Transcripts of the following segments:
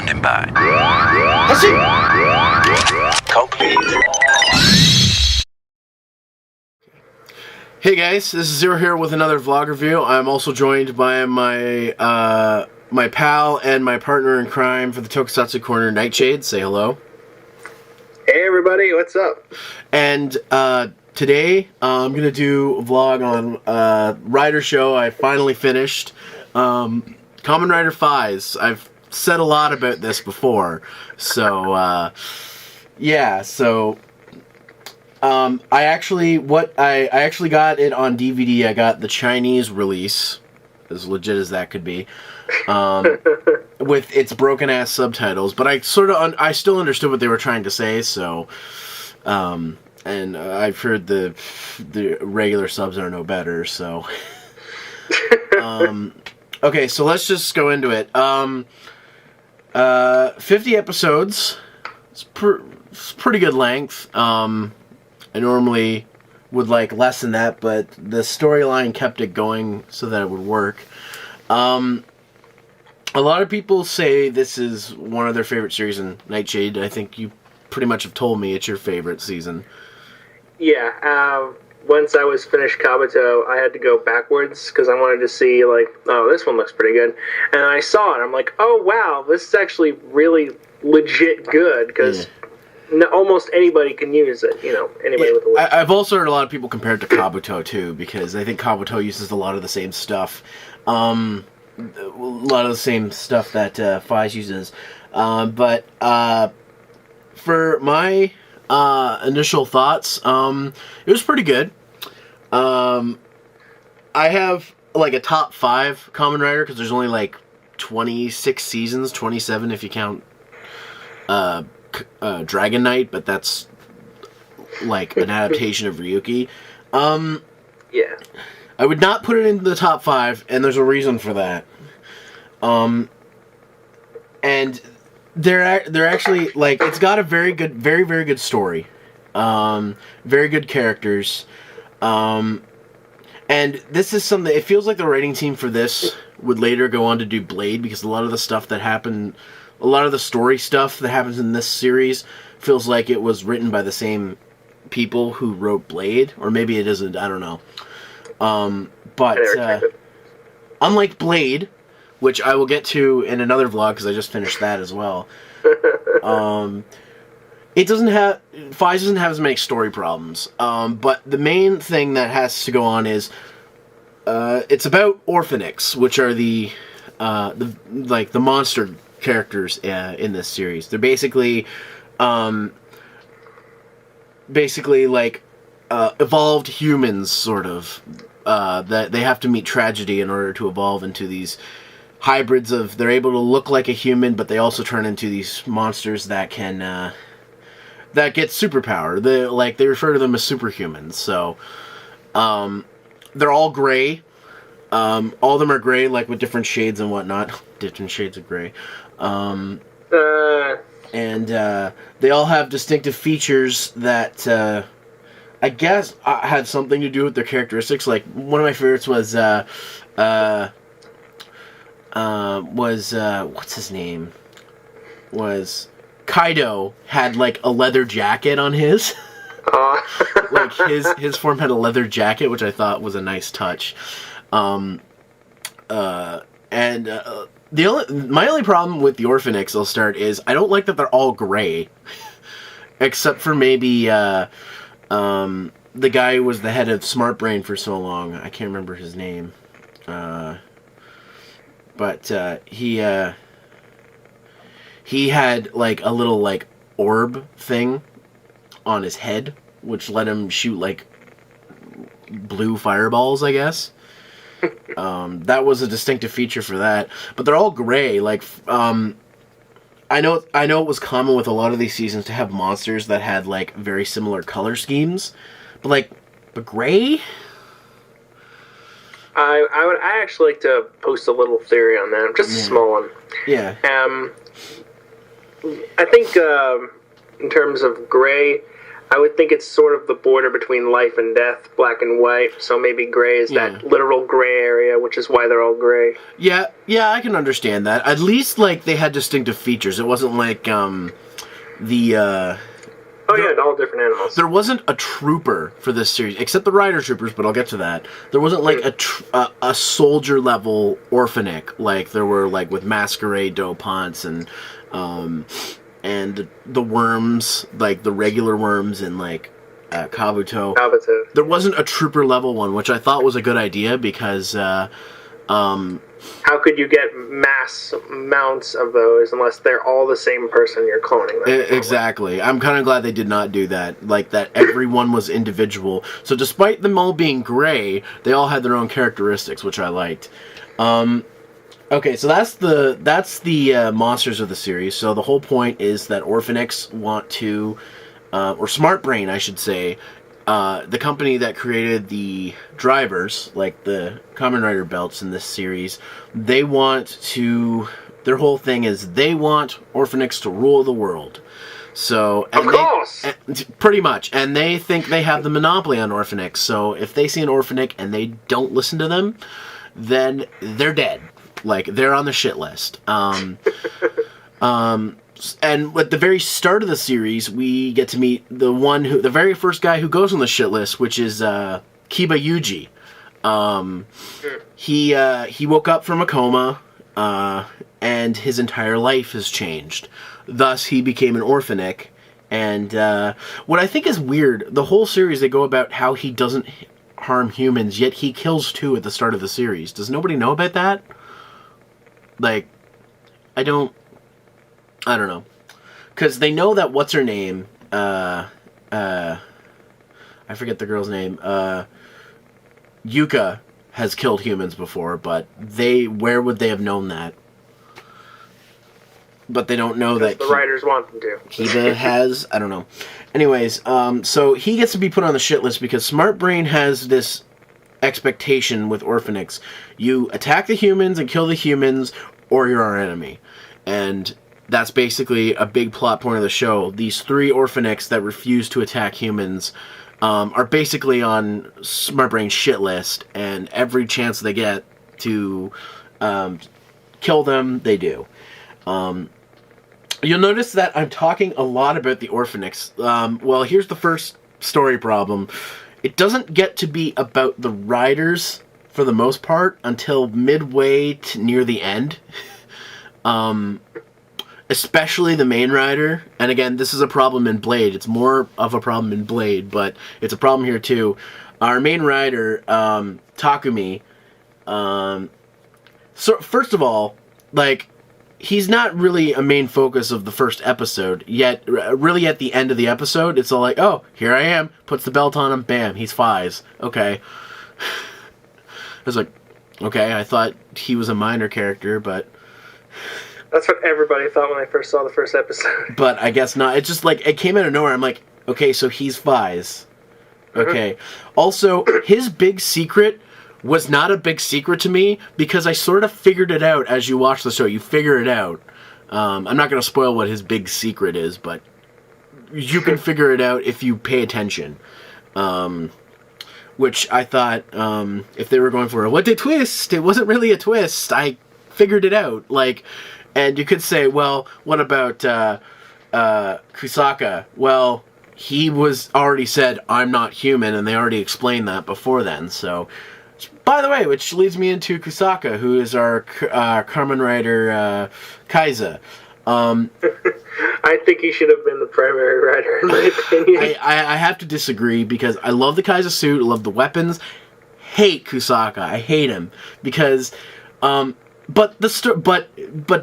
Standing by. Complete. Hey guys, this is Zero here with another vlog review. I'm also joined by my my pal and my partner in crime for the Tokusatsu Corner, Nightshade. Say hello. Hey everybody, what's up? And today I'm gonna do a vlog on Rider Show. I finally finished Kamen Rider Faiz. I've said a lot about this before, so yeah. So I actually got it on DVD. I got the Chinese release, as legit as that could be, with its broken ass subtitles. But I I still understood what they were trying to say. So, and I've heard the regular subs are no better. So, okay, so let's just go into it. 50 episodes. It's pretty good length. I normally would like less than that, but the storyline kept it going so that it would work. A lot of people say this is one of their favorite series in Nightshade. I think you pretty much have told me it's your favorite season. Yeah, once I was finished Kabuto, I had to go backwards because I wanted to see, like, oh, this one looks pretty good. And I saw it, I'm like, oh wow, this is actually really legit good, because almost anybody can use it, you know, anybody with a web. I've also heard a lot of people compare it to Kabuto too, because I think Kabuto uses a lot of the same stuff. A lot of the same stuff that Faiz uses. But for my initial thoughts, it was pretty good. I have like a top 5 Kamen Rider because there's only like 26 seasons, 27 if you count Dragon Knight, but that's like an adaptation of Ryuki. Yeah. I would not put it into the top 5, and there's a reason for that. And they're actually, like, it's got a very good story. Very good characters. And this is something, it feels like the writing team for this would later go on to do Blade, because a lot of the stuff that happened, a lot of the story stuff that happens in this series feels like it was written by the same people who wrote Blade, or maybe it isn't, I don't know. But unlike Blade, which I will get to in another vlog because I just finished that as well, it doesn't have, Faiz doesn't have as many story problems. But the main thing that has to go on is it's about Orphanix, which are the monster characters in this series. They're basically like evolved humans, sort of, that they have to meet tragedy in order to evolve into these hybrids of, they're able to look like a human, but they also turn into these monsters that can that get superpower. They refer to them as superhumans. So they're all gray. All of them are gray, like with different shades and whatnot. Different shades of gray. And they all have distinctive features that I guess had something to do with their characteristics. Like, one of my favorites was what's his name? Was Kaido had like a leather jacket on his. Like his form had a leather jacket, which I thought was a nice touch. My only problem with the Orphanix, I'll start, is I don't like that they're all gray, except for maybe the guy who was the head of Smart Brain for so long. I can't remember his name, but he had like a little like orb thing on his head, which let him shoot like blue fireballs, I guess. That was a distinctive feature for that, but they're all gray. Like, I know it was common with a lot of these seasons to have monsters that had like very similar color schemes, but gray. I actually like to post a little theory on that, just a small one. Yeah. I think in terms of gray, I would think it's sort of the border between life and death, black and white. So maybe gray is that literal gray area, which is why they're all gray. Yeah, I can understand that. At least like they had distinctive features. It wasn't like All different animals. There wasn't a trooper for this series, except the rider troopers, but I'll get to that. There wasn't like a soldier level orphanic like there were like with Masquerade, Dopants, and the worms, like the regular worms in like Kabuto. There wasn't a trooper level one, which I thought was a good idea because how could you get mass amounts of those unless they're all the same person you're cloning them? Exactly. I'm kind of glad they did not do that. Like that everyone was individual. So despite them all being gray, they all had their own characteristics, which I liked. Okay, so that's the monsters of the series. So the whole point is that Orphanix want to, or Smart Brain, I should say, the company that created the drivers, like the Kamen Rider belts in this series, they want to... Their whole thing is they want Orphanix to rule the world. So, of course! Pretty much. And they think they have the monopoly on Orphanix. So if they see an Orphanic and they don't listen to them, then they're dead. Like, they're on the shit list. And at the very start of the series, we get to meet the very first guy who goes on the shit list, which is Kiba Yuji. He woke up from a coma, and his entire life has changed. Thus, he became an orphanic. And what I think is weird, the whole series, they go about how he doesn't harm humans, yet he kills two at the start of the series. Does nobody know about that? Like, I don't know. Because they know that what's-her-name, I forget the girl's name, Yuka has killed humans before, but where would they have known that? But they don't know that... The writers want them to. Kiba has... I don't know. Anyways, so he gets to be put on the shit list because Smart Brain has this expectation with Orphanix. You attack the humans and kill the humans, or you're our enemy. And that's basically a big plot point of the show. These three Orphanix that refuse to attack humans are basically on Smart Brain's shit list, and every chance they get to kill them, they do. You'll notice that I'm talking a lot about the Orphanix. Well, here's the first story problem. It doesn't get to be about the riders, for the most part, until midway to near the end. Especially the main rider. And again, this is a problem in Blade. It's more of a problem in Blade, but it's a problem here too. Our main rider, Takumi, so first of all, like, he's not really a main focus of the first episode, yet really at the end of the episode, it's all like, oh, here I am, puts the belt on him, bam, he's Faiz. Okay. I was like, okay, I thought he was a minor character, but... That's what everybody thought when I first saw the first episode. But I guess not. It's just like, it came out of nowhere. I'm like, okay, so he's Faiz. Okay. Also, his big secret was not a big secret to me because I sort of figured it out as you watch the show. You figure it out. I'm not going to spoil what his big secret is, but you can figure it out if you pay attention. Which I thought, if they were going for a what a twist, it wasn't really a twist. I figured it out. Like, and you could say, well, what about Kusaka? Well, he was already said, I'm not human, and they already explained that before then. So, by the way, which leads me into Kusaka, who is our Kamen Rider Kaiza. I think he should have been the primary rider, in my opinion. I have to disagree because I love the Kaiza suit, I love the weapons. Hate Kusaka. I hate him because, but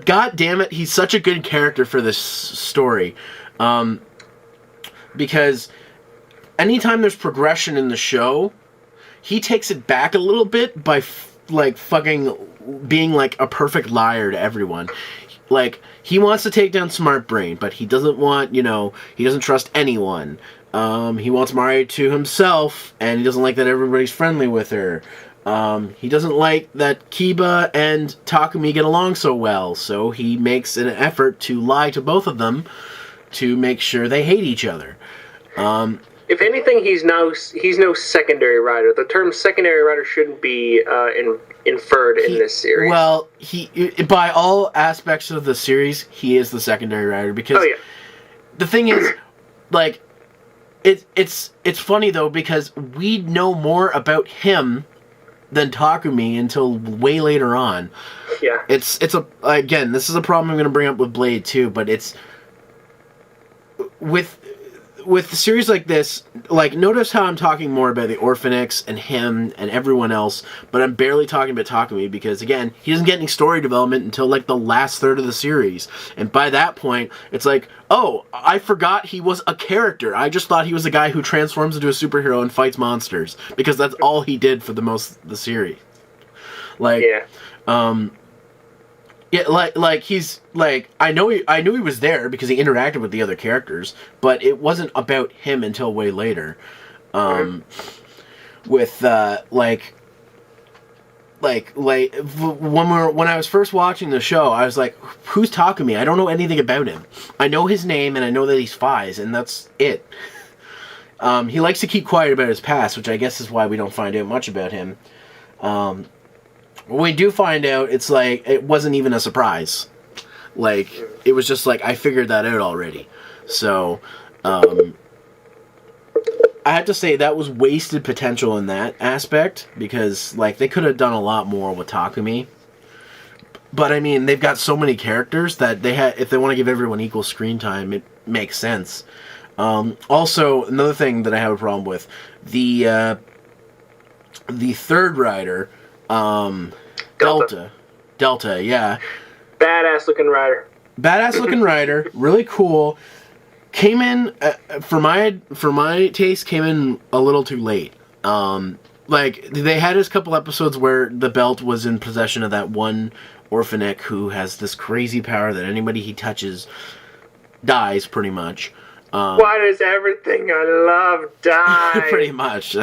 god damn it, he's such a good character for this story. Because anytime there's progression in the show, he takes it back a little bit by like fucking being like a perfect liar to everyone. Like, he wants to take down Smart Brain, but he doesn't want, he doesn't trust anyone. He wants Mario to himself, and he doesn't like that everybody's friendly with her. He doesn't like that Kiba and Takumi get along so well, so he makes an effort to lie to both of them to make sure they hate each other. If anything, he's no secondary rider. The term secondary rider shouldn't be inferred in this series. Well, by all aspects of the series, he is the secondary rider because the thing is, like, it's funny though because we know more about him than Takumi until way later on. Yeah. It's again, this is a problem I'm going to bring up with Blade too, but it's with a series like this, like, notice how I'm talking more about the Orphanix and him and everyone else, but I'm barely talking about Takumi because, again, he doesn't get any story development until, like, the last third of the series. And by that point, it's like, oh, I forgot he was a character. I just thought he was a guy who transforms into a superhero and fights monsters because that's all he did for the most of the series. Like, yeah, like he's like I knew he was there because he interacted with the other characters, but it wasn't about him until way later. With when I was first watching the show, I was like, "Who's Takumi? I don't know anything about him. I know his name and I know that he's Faiz, and that's it." He likes to keep quiet about his past, which I guess is why we don't find out much about him. When we do find out, it's like, it wasn't even a surprise. Like, it was just like, I figured that out already. So, I have to say, that was wasted potential in that aspect, because, like, they could have done a lot more with Takumi. But, I mean, they've got so many characters that if they want to give everyone equal screen time, it makes sense. Also, another thing that I have a problem with, the third rider... Delta, yeah. Badass looking rider. Really cool. Came in, for my taste, came in a little too late. Like, they had his couple episodes where the belt was in possession of that one Orphanix who has this crazy power that anybody he touches dies, pretty much. Why does everything I love die? Pretty much.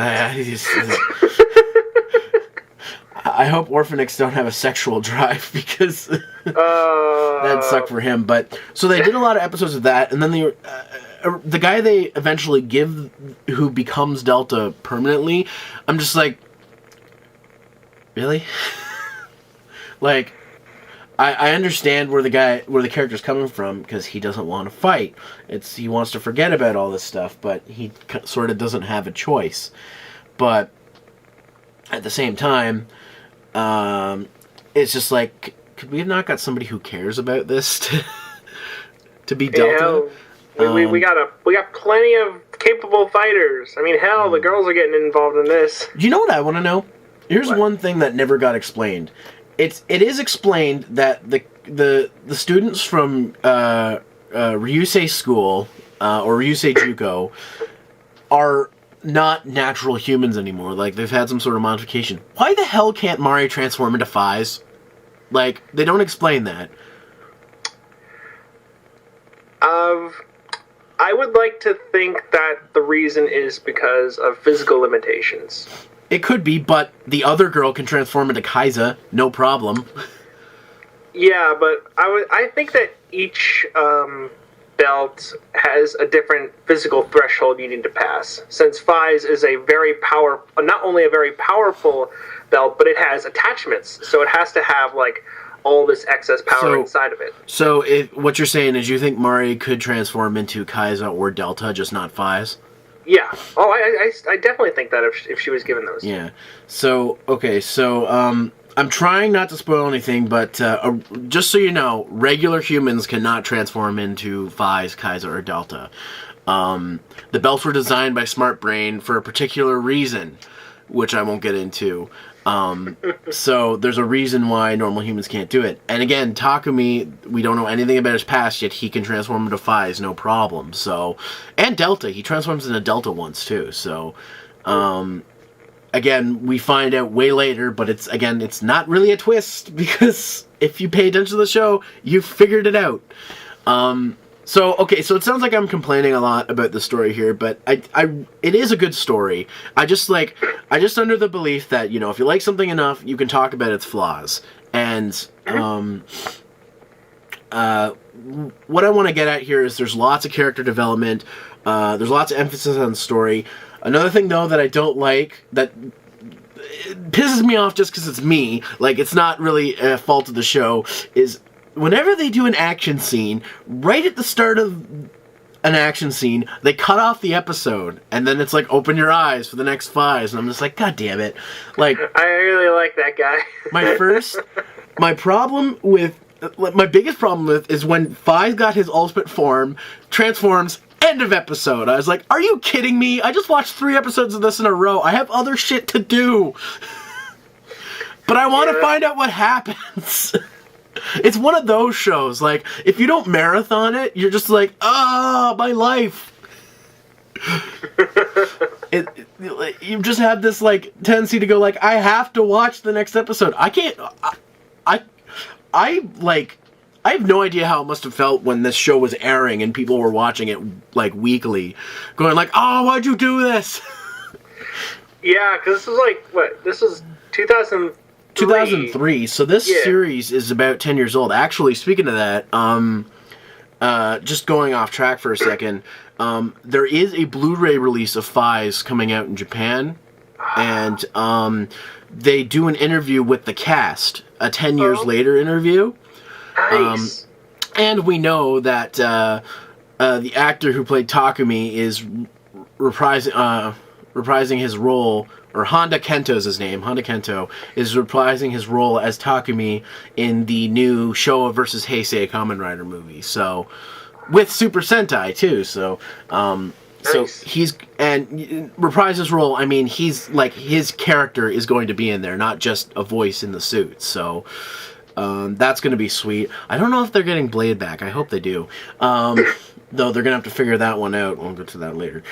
I hope Orphanix don't have a sexual drive because that'd suck for him. But so they did a lot of episodes of that, and then the guy they eventually give, who becomes Delta permanently, I'm just like, really? Like, I understand where the character's coming from because he doesn't want to fight. He wants to forget about all this stuff, but he sort of doesn't have a choice. But at the same time. It's just like, could we have not got somebody who cares about this to be Delta? We got plenty of capable fighters. I mean, hell, the girls are getting involved in this. You know what I want to know? Here's one thing that never got explained. It is explained that the students from Ryusei School or Ryusei Juko are not natural humans anymore. Like, they've had some sort of modification. Why the hell can't Mari transform into Faiz? Like, they don't explain that. I would like to think that the reason is because of physical limitations. It could be, but the other girl can transform into Kaiza, no problem. Yeah, but I think that each belt has a different physical threshold you need to pass. Since Faiz is not only a very powerful belt, but it has attachments, so it has to have like all this excess power inside of it. So what you're saying is you think Mari could transform into Kaiza or Delta, just not Faiz? Yeah. Oh, I definitely think that if she was given those. Yeah. So, okay, so I'm trying not to spoil anything, but just so you know, regular humans cannot transform into Faiz, Kaiza, or Delta. The belts were designed by Smart Brain for a particular reason, which I won't get into. So there's a reason why normal humans can't do it. And again, Takumi, we don't know anything about his past, yet he can transform into Faiz, no problem. So, and Delta, he transforms into Delta once too. So, again, we find out way later, but it's not really a twist, because if you pay attention to the show, you've figured it out. So it sounds like I'm complaining a lot about the story here, but it is a good story. I just under the belief that, you know, if you like something enough, you can talk about its flaws. And what I want to get at here is there's lots of character development. There's lots of emphasis on the story. Another thing, though, that I don't like, that it pisses me off just because it's me, like, it's not really a fault of the show, is whenever they do an action scene, right at the start of an action scene, they cut off the episode, and then it's like, open your eyes for the next 5, and I'm just like, God damn it. Like, I really like that guy. my biggest problem with is when Faiz got his ultimate form, transforms, end of episode. I was like, are you kidding me? I just watched 3 episodes of this in a row. I have other shit to do. But I want to find out what happens. It's one of those shows, like, if you don't marathon it, you're just like, my life. You just have this, like, tendency to go, like, I have to watch the next episode. I can't, I have no idea how it must have felt when this show was airing and people were watching it, like, weekly. Going like, oh, why'd you do this? Yeah, because this was like, what? This was 2003. 2003, so this series is about 10 years old. Actually, speaking of that, just going off track for a second, there is a Blu-ray release of Faiz coming out in Japan, and they do an interview with the cast, a 10 years later interview. Nice. And we know that the actor who played Takumi is reprising his role, or Honda Kento is his name. Honda Kento is reprising his role as Takumi in the new Showa vs. Heisei Kamen Rider movie. So, with Super Sentai too. So, Nice. so he's reprise his role. I mean, he's like, his character is going to be in there, not just a voice in the suit. So. That's going to be sweet. I don't know if they're getting Blade back. I hope they do. Though they're going to have to figure that one out. We'll get to that later.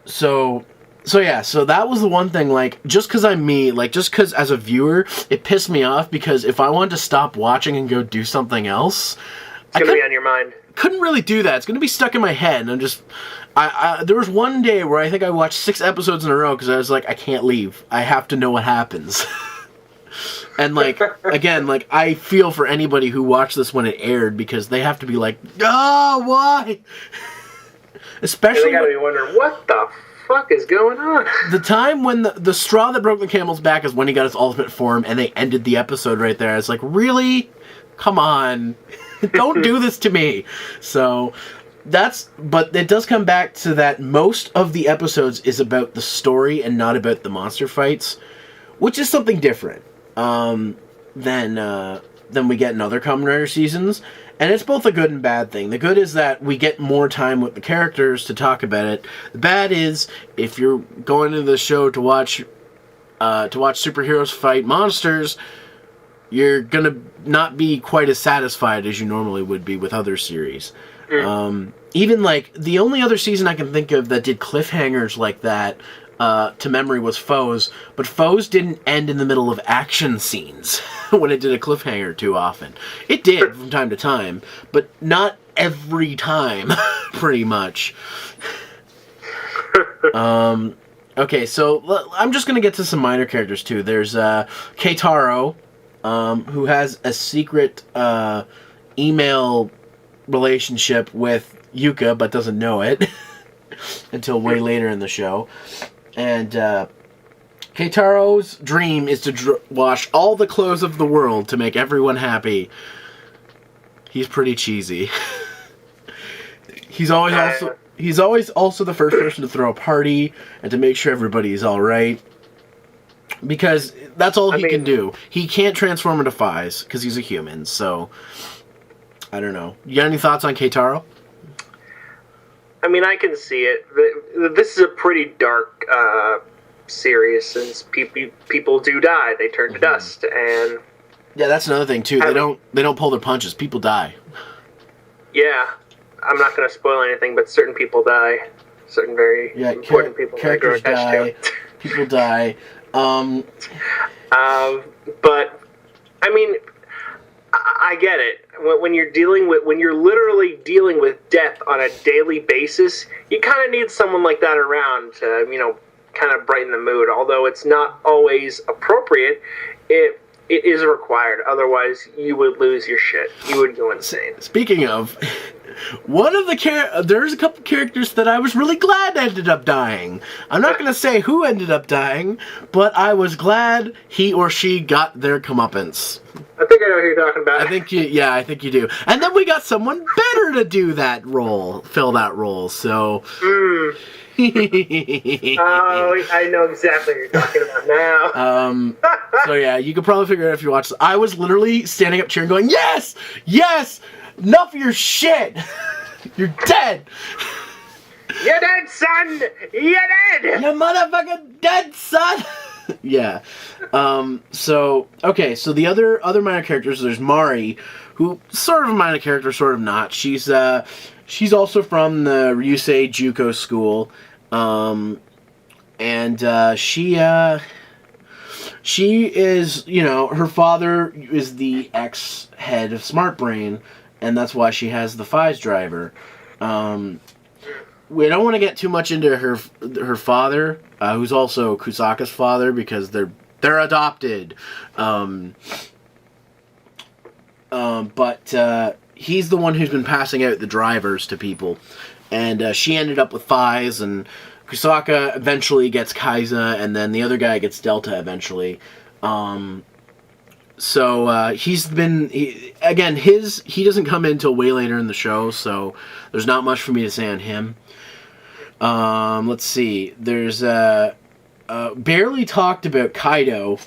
So that was the one thing, like, just because I'm me, like, just because as a viewer, it pissed me off, because if I wanted to stop watching and go do something else, it's going to be on your mind. Couldn't really do that. It's going to be stuck in my head, and I'm just... there was one day where I think I watched 6 episodes in a row, because I was like, I can't leave. I have to know what happens. And, like, again, like, I feel for anybody who watched this when it aired, because they have to be like, why? Especially... And they gotta be wondering, what the fuck is going on? The time when the straw that broke the camel's back is when he got his ultimate form, and they ended the episode right there. It's like, really? Come on. Don't do this to me. So... but it does come back to that most of the episodes is about the story and not about the monster fights, which is something different than we get in other Kamen Rider seasons, and it's both a good and bad thing. The good is that we get more time with the characters to talk about it. The bad is, if you're going to the show to watch superheroes fight monsters, you're gonna not be quite as satisfied as you normally would be with other series. Even, like, the only other season I can think of that did cliffhangers like that to memory was Foes, but Foes didn't end in the middle of action scenes when it did a cliffhanger too often. It did from time to time, but not every time, pretty much. Okay, so I'm just going to get to some minor characters too. There's Keitaro, who has a secret email relationship with Yuka, but doesn't know it until way later in the show. And Keitaro's dream is to wash all the clothes of the world to make everyone happy. He's pretty cheesy. He's always also the first person to throw a party and to make sure everybody's all right. Because that's all he can do. He can't transform into Faiz because he's a human. So I don't know. You got any thoughts on Keitaro? I mean, I can see it. This is a pretty dark series, since people do die. They turn to dust, and yeah, that's another thing too. They don't pull their punches. People die. Yeah, I'm not going to spoil anything, but certain people die. Certain very important people that I grow attached to. People die. But I mean, I get it. When you're literally dealing with death on a daily basis, you kind of need someone like that around to, kind of brighten the mood. Although it's not always appropriate, it it is required. Otherwise, you would lose your shit. You would go insane. Speaking of, there's a couple characters that I was really glad ended up dying. I'm not going to say who ended up dying, but I was glad he or she got their comeuppance. I think I know who you're talking about. I think you do. And then we got someone better to do that role, fill that role. So. Oh, I know exactly what you're talking about now. So yeah, you could probably figure it out if you watch. I was literally standing up cheering, going, "Yes, yes, enough of your shit. You're dead. You're dead, son. You're dead. You motherfucking dead, son." Yeah. So okay. So the other minor characters. There's Mari, who sort of a minor character, sort of not. She's also from the Ryusei Juko school, and she is, her father is the ex-head of Smart Brain, and that's why she has the Faiz driver. We don't want to get too much into her father, who's also Kusaka's father, because they're adopted. But he's the one who's been passing out the drivers to people, and she ended up with Faiz, and Kusaka eventually gets Kaiza, and then the other guy gets Delta eventually. So he doesn't come in until way later in the show, so there's not much for me to say on him. Let's see. There's barely talked about Kaido,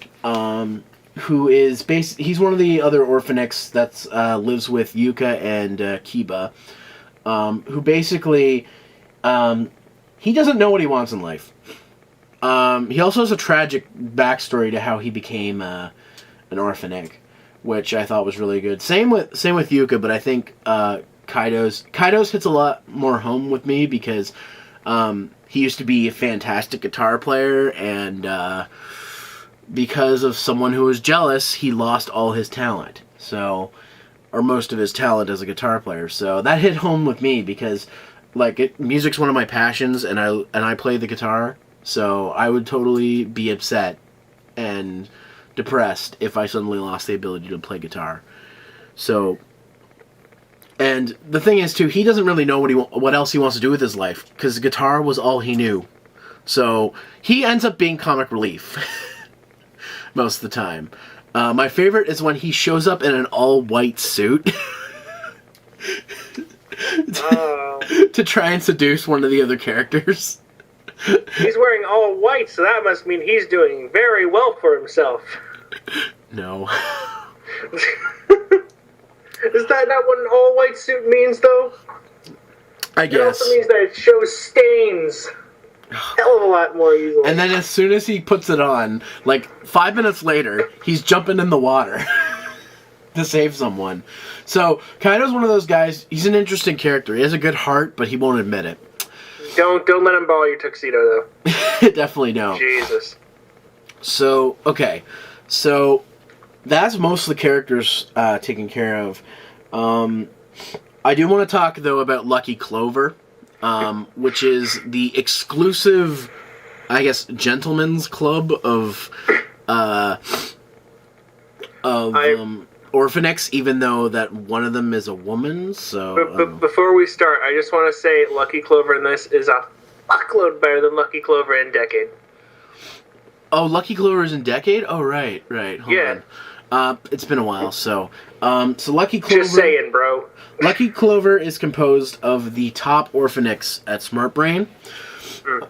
who is he's one of the other Orphanex that lives with Yuka and Kiba, who basically he doesn't know what he wants in life. He also has a tragic backstory to how he became an Orphanex, which I thought was really good. Same with Yuka, but I think Kaido's hits a lot more home with me because he used to be a fantastic guitar player, and because of someone who was jealous, he lost all his talent. So, or most of his talent as a guitar player. So that hit home with me because, music's one of my passions, and I play the guitar. So I would totally be upset and depressed if I suddenly lost the ability to play guitar. So, and the thing is too, he doesn't really know what else he wants to do with his life, because guitar was all he knew. So he ends up being comic relief most of the time. My favorite is when he shows up in an all-white suit to try and seduce one of the other characters. He's wearing all white, so that must mean he's doing very well for himself. No. Is that not what an all-white suit means, though? I guess. It also means that it shows stains hell of a lot more easily. And then as soon as he puts it on, 5 minutes later, he's jumping in the water to save someone. So, Kaido's one of those guys, he's an interesting character. He has a good heart, but he won't admit it. Don't let him borrow your tuxedo, though. Definitely no. Jesus. So, okay. So, that's most of the characters taken care of. I do want to talk, though, about Lucky Clover, which is the exclusive, I guess, gentleman's club of Orphanex, even though that one of them is a woman, so... But before we start, I just want to say Lucky Clover in this is a fuckload better than Lucky Clover in Decade. Oh, Lucky Clover is in Decade? Oh, right. Hold on. It's been a while, so Lucky Clover... Just saying, bro. Lucky Clover is composed of the top Orphanex at Smart Brain.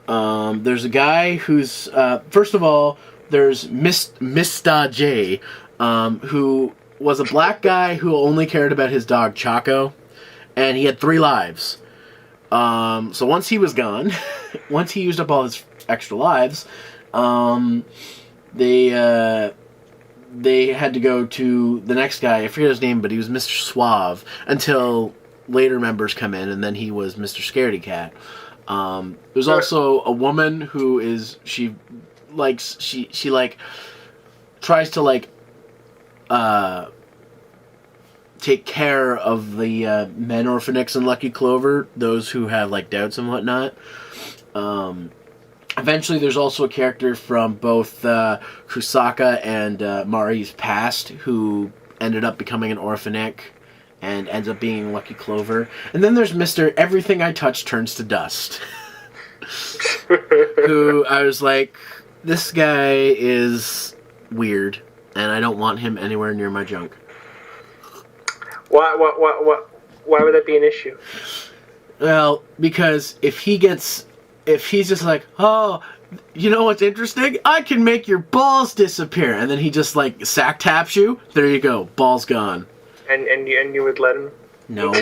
There's a guy who's... first of all, there's Mr. J, who was a black guy who only cared about his dog Chaco, and he had 3 lives. So once he was gone, once he used up all his extra lives, they had to go to the next guy. I forget his name, but he was Mr. Suave until later members come in, and then he was Mr. Scaredy Cat. There's also a woman who is she tries to take care of the men Orphanex and Lucky Clover, those who have doubts and whatnot. Eventually, there's also a character from both Kusaka and Mari's past who ended up becoming an orphanek and ends up being Lucky Clover. And then there's Mr. Everything I Touch Turns to Dust. Who I was like, this guy is weird, and I don't want him anywhere near my junk. Why would that be an issue? Well, because if he's just like, oh, you know what's interesting? I can make your balls disappear, and then he just like sack taps you. There you go, balls gone. And you would let him? No.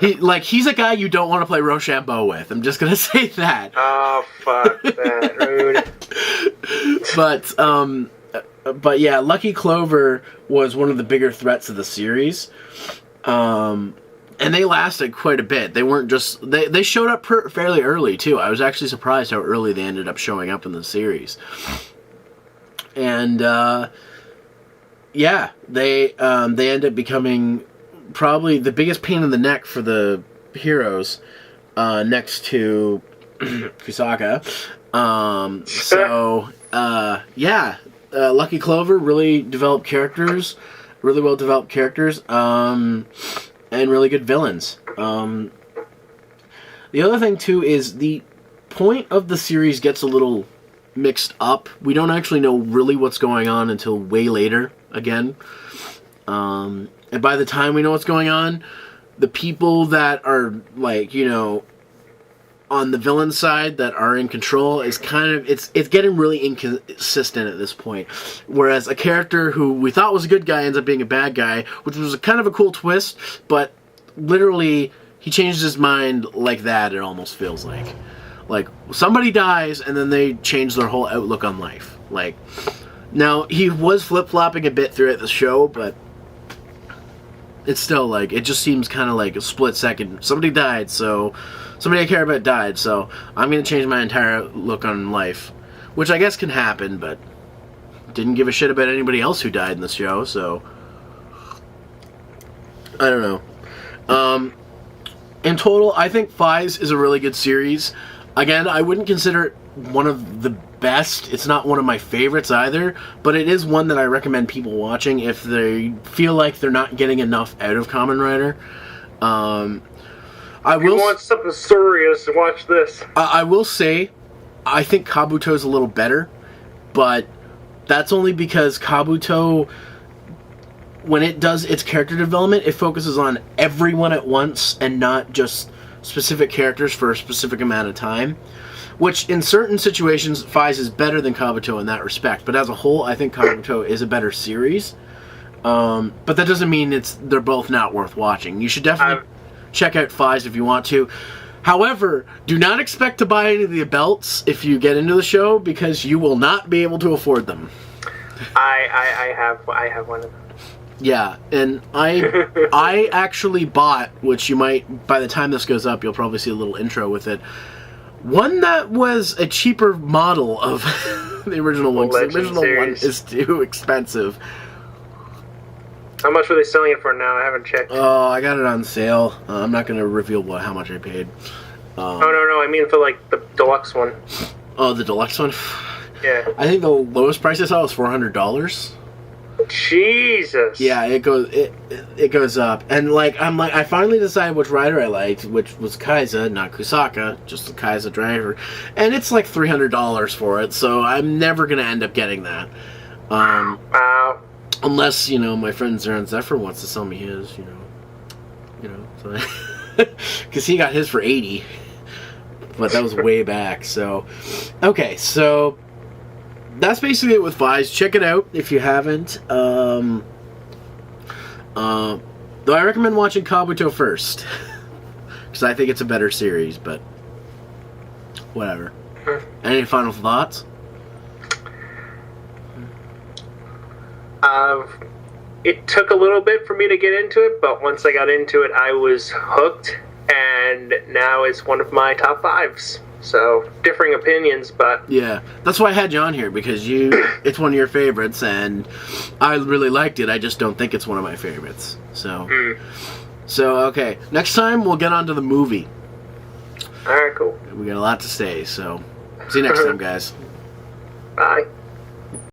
He's a guy you don't want to play Rochambeau with. I'm just gonna say that. Oh fuck that, rude. But yeah, Lucky Clover was one of the bigger threats of the series. And they lasted quite a bit. They weren't just... They showed up fairly early, too. I was actually surprised how early they ended up showing up in the series. And, yeah, they end up becoming probably the biggest pain in the neck for the heroes, next to Kusaka. Yeah, Lucky Clover really developed characters, really well developed characters, and really good villains. The other thing too is the point of the series gets a little mixed up. We don't actually know really what's going on until way later again. And by the time we know what's going on, the people that are like, you know, on the villain side that are in control is kind of, it's getting really inconsistent at this point. Whereas a character who we thought was a good guy ends up being a bad guy, which was kind of a cool twist, but literally he changed his mind like that, it almost feels like. Like, somebody dies and then they change their whole outlook on life. Like, now he was flip-flopping a bit throughout the show, but it's still like, it just seems kind of like a split second. Somebody died, so somebody I care about died, so I'm going to change my entire look on life. Which I guess can happen, but didn't give a shit about anybody else who died in the show, so I don't know. In total, I think Faiz is a really good series. Again, I wouldn't consider it one of the best. It's not one of my favorites either, but it is one that I recommend people watching if they feel like they're not getting enough out of Kamen Rider. If you want something serious, watch this. I will say, I think Kabuto's a little better, but that's only because Kabuto, when it does its character development, it focuses on everyone at once and not just specific characters for a specific amount of time. Which, in certain situations, Faiz is better than Kabuto in that respect. But as a whole, I think Kabuto is a better series. But that doesn't mean they're both not worth watching. You should definitely check out Faiz if you want to. However, do not expect to buy any of the belts if you get into the show, because you will not be able to afford them. I have one of them. Yeah, and I actually bought, which you might, by the time this goes up, you'll probably see a little intro with it, one that was a cheaper model of the original one. The original one is too expensive. How much were they selling it for now? I haven't checked. Oh, I got it on sale. I'm not going to reveal how much I paid. No, I mean for like the deluxe one. Oh, the deluxe one? Yeah. I think the lowest price I saw was $400. Jesus. Yeah, it goes up, and I finally decided which rider I liked, which was Kaiza, not Kusaka, just the Kaiza driver, and it's like $300 for it. So I'm never gonna end up getting that. Wow. Unless my friend Zeron Zephyr wants to sell me his, so because he got his for $80, but that was way back. So, okay, so. That's basically it with Faiz. Check it out if you haven't. Though I recommend watching Kabuto first, because I think it's a better series. But whatever. Any final thoughts? It took a little bit for me to get into it, but once I got into it, I was hooked, and now it's one of my top 5s. So, differing opinions, but... Yeah, that's why I had you on here, because it's one of your favorites, and I really liked it. I just don't think it's one of my favorites. So, okay. Next time, we'll get on to the movie. All right, cool. We got a lot to say, so see you next time, guys. Bye.